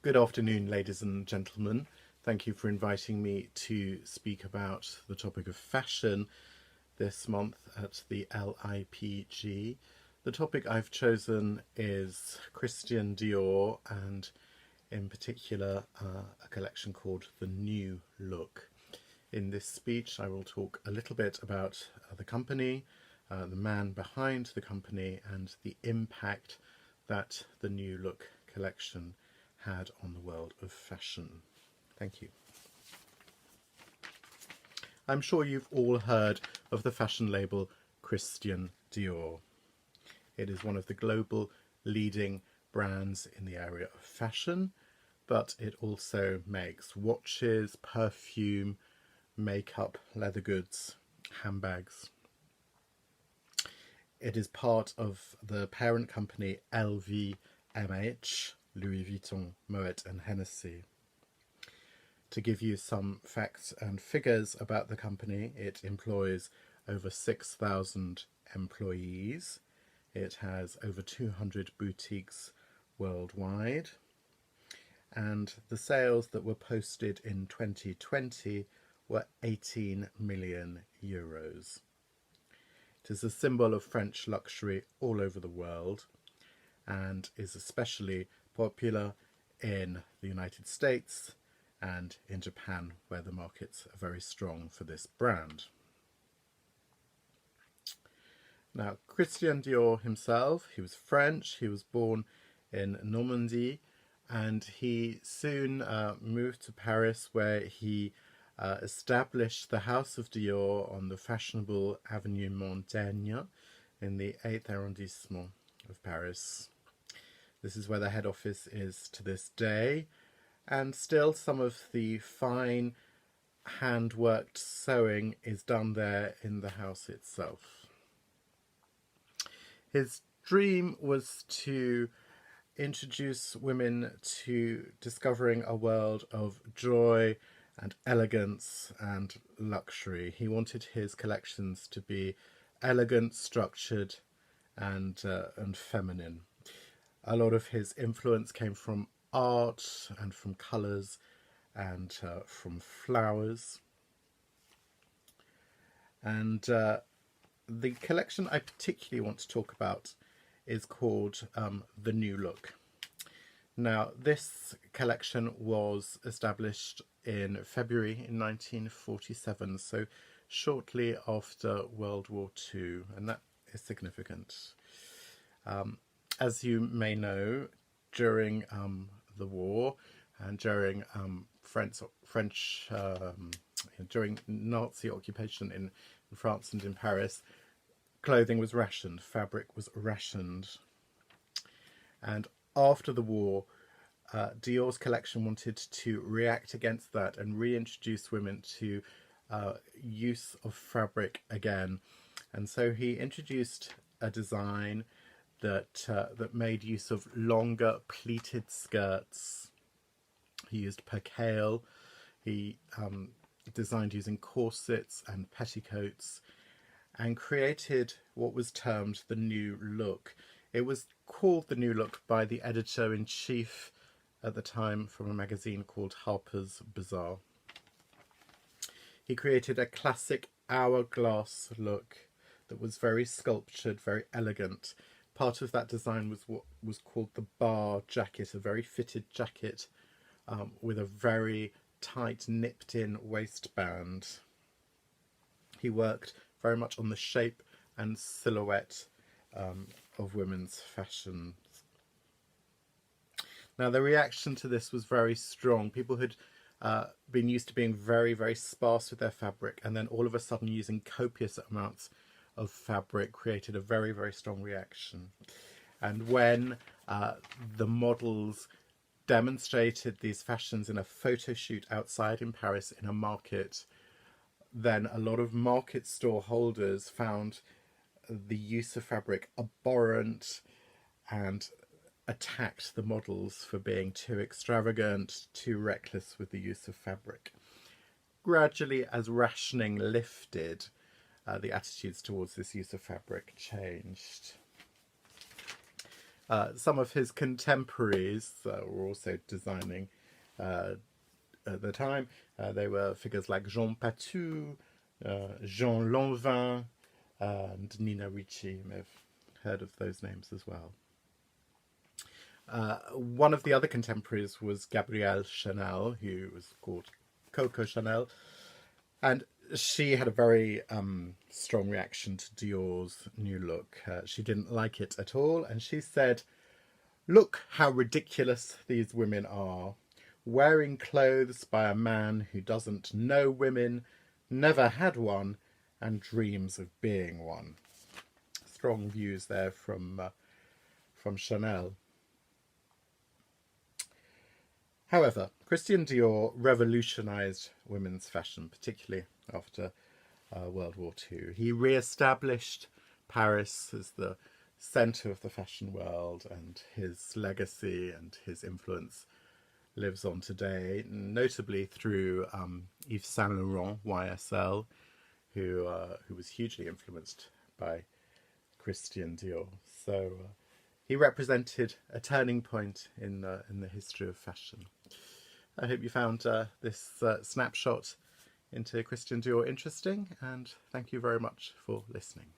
Good afternoon, ladies and gentlemen. Thank you for inviting me to speak about the topic of fashion this month at the LIPG. The topic I've chosen is Christian Dior, and in particular a collection called The New Look. In this speech I will talk a little bit about the company, the man behind the company, and the impact that the New Look collection had on the world of fashion. Thank you. I'm sure you've all heard of the fashion label Christian Dior. It is one of the global leading brands in the area of fashion, but it also makes watches, perfume, makeup, leather goods, handbags. It is part of the parent company LVMH, Louis Vuitton Moët Hennessy. To give you some facts and figures about the company, it employs over 6,000 employees. It has over 200 boutiques worldwide. And the sales that were posted in 2020 were 18 million euros. It is a symbol of French luxury all over the world and is especially popular in the United States and in Japan, where the markets are very strong for this brand. Now, Christian Dior himself, he was French, he was born in Normandy, and he soon moved to Paris, where he established the House of Dior on the fashionable Avenue Montaigne in the 8th arrondissement of Paris. This is where the head office is to this day, and still some of the fine hand-worked sewing is done there in the house itself. His dream was to introduce women to discovering a world of joy and elegance and luxury. He wanted his collections to be elegant, structured, and feminine. A lot of his influence came from art and from colours and from flowers. And the collection I particularly want to talk about is called The New Look. Now, this collection was established in February in 1947, so shortly after World War II, and that is significant. As you may know, during the war and during during Nazi occupation in France and in Paris, clothing was rationed, fabric was rationed. And after the war, Dior's collection wanted to react against that and reintroduce women to use of fabric again. And so he introduced a design that made use of longer pleated skirts. He used percale. He designed using corsets and petticoats, and created what was termed the New Look. It was called the New Look by the editor-in-chief at the time from a magazine called Harper's Bazaar. He created a classic hourglass look that was very sculptured, very elegant. Part of that design was what was called the bar jacket, a very fitted jacket with a very tight nipped-in waistband. He worked very much on the shape and silhouette of women's fashions. Now, the reaction to this was very strong. People had been used to being very, very sparse with their fabric, and then all of a sudden using copious amounts of fabric created a very, very strong reaction. And when the models demonstrated these fashions in a photo shoot outside in Paris in a market, then a lot of market store holders found the use of fabric abhorrent and attacked the models for being too extravagant, too reckless with the use of fabric. Gradually, as rationing lifted, the attitudes towards this use of fabric changed. Some of his contemporaries were also designing at the time. They were figures like Jean Patou, Jeanne Lanvin, and Nina Ricci. You may have heard of those names as well. One of the other contemporaries was Gabrielle Chanel, who was called Coco Chanel, and she had a very strong reaction to Dior's new look. She didn't like it at all, and she said, "Look how ridiculous these women are, wearing clothes by a man who doesn't know women, never had one, and dreams of being one." Strong views there from Chanel. However, Christian Dior revolutionised women's fashion, particularly after World War II. He re-established Paris as the centre of the fashion world, and his legacy and his influence lives on today, notably through Yvette Saint Laurent, YSL, who was hugely influenced by Christian Dior. So he represented a turning point in the history of fashion. I hope you found this snapshot into Christian Dior interesting, and thank you very much for listening.